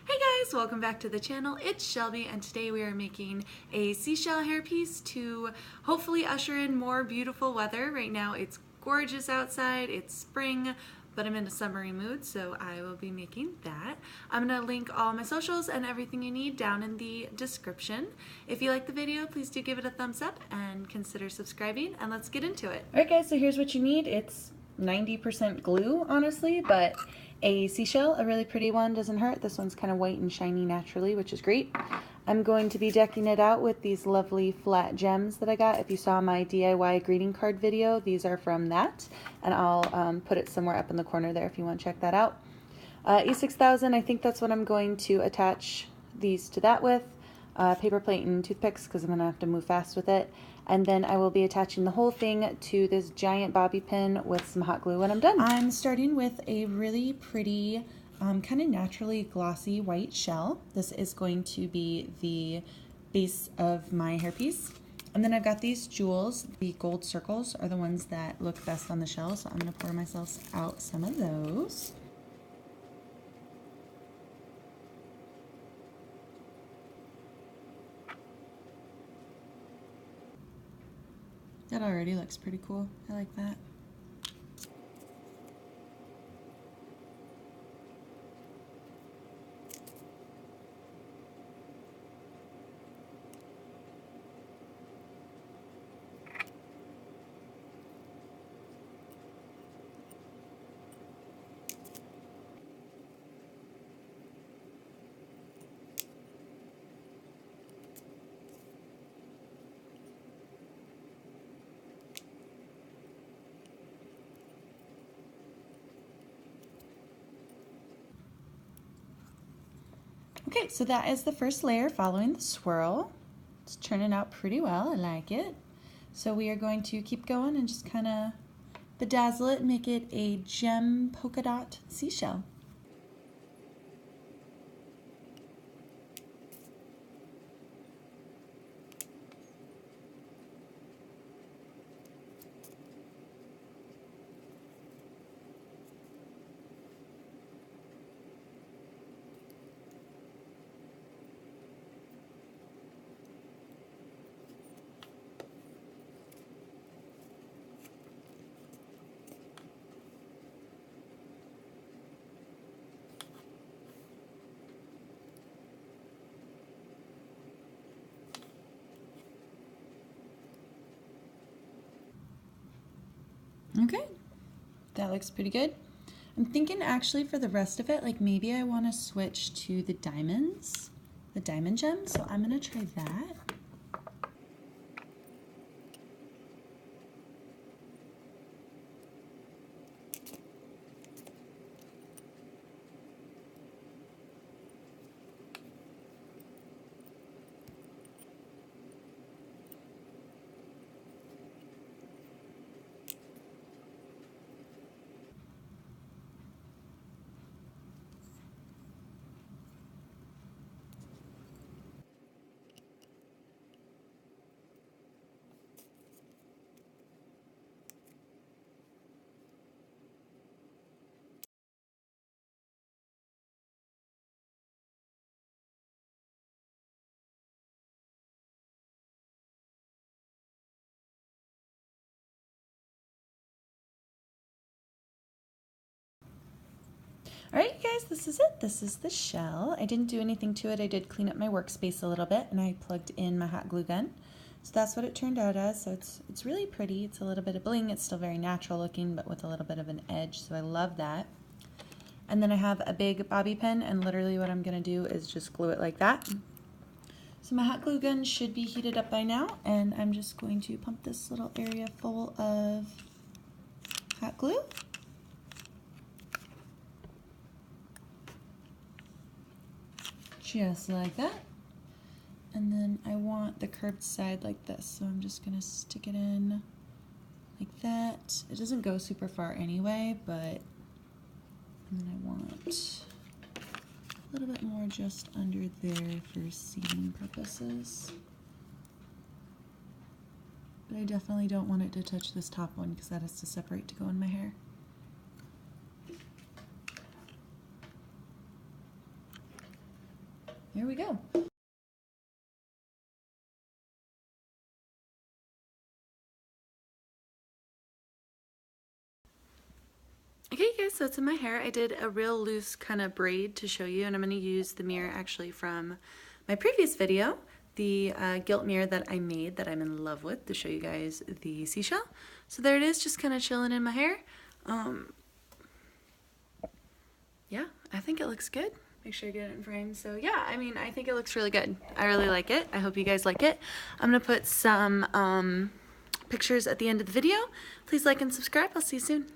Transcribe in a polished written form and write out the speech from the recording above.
Hey guys, welcome back to the channel. It's Shelby and today we are making a seashell hairpiece to hopefully usher in more beautiful weather. Right now it's gorgeous outside, it's spring, but I'm in a summery mood, so I will be making that. I'm going to link all my socials and everything you need down in the description. If you like the video, please do give it a thumbs up and consider subscribing, and let's get into it. Alright guys, so here's what you need. It's 90% glue, honestly, but a seashell, a really pretty one, doesn't hurt. This one's kind of white and shiny naturally, which is great. I'm going to be decking it out with these lovely flat gems that I got. If you saw my DIY greeting card video, these are from that, and I'll put it somewhere up in the corner there if you want to check that out. E6000, I think that's what I'm going to attach these to that with. Paper plate and toothpicks because I'm going to have to move fast with it. And then I will be attaching the whole thing to this giant bobby pin with some hot glue when I'm done. I'm starting with a really pretty, kind of naturally glossy white shell. This is going to be the base of my hairpiece. And then I've got these jewels. The gold circles are the ones that look best on the shell, so I'm going to pour myself out some of those. That already looks pretty cool. I like that. Okay, so that is the first layer following the swirl. It's turning out pretty well, I like it. So we are going to keep going and just kind of bedazzle it and make it a gem polka dot seashell. Okay, that looks pretty good. I'm thinking actually for the rest of it, like maybe I want to switch to the diamonds, the diamond gems, so I'm going to try that. Alright guys, this is it. This is the shell. I didn't do anything to it. I did clean up my workspace a little bit and I plugged in my hot glue gun. So that's what it turned out as. So it's really pretty. It's a little bit of bling. It's still very natural looking, but with a little bit of an edge. So I love that. And then I have a big bobby pin, and literally what I'm going to do is just glue it like that. So my hot glue gun should be heated up by now, and I'm just going to pump this little area full of hot glue. Just like that. And then I want the curved side like this, so I'm just going to stick it in like that. It doesn't go super far anyway, but and then I want a little bit more just under there for seating purposes. But I definitely don't want it to touch this top one because that has to separate to go in my hair. here we go. Okay guys, so it's in my hair. I did a real loose kind of braid to show you, and I'm going to use the mirror actually from my previous video, the gilt mirror that I made that I'm in love with, to show you guys the seashell. So there it is, just kind of chilling in my hair. Yeah, I think it looks good. Make sure I get it in frame. So yeah, I mean, I think it looks really good. I really like it. I hope you guys like it. I'm going to put some pictures at the end of the video. Please like and subscribe. I'll see you soon.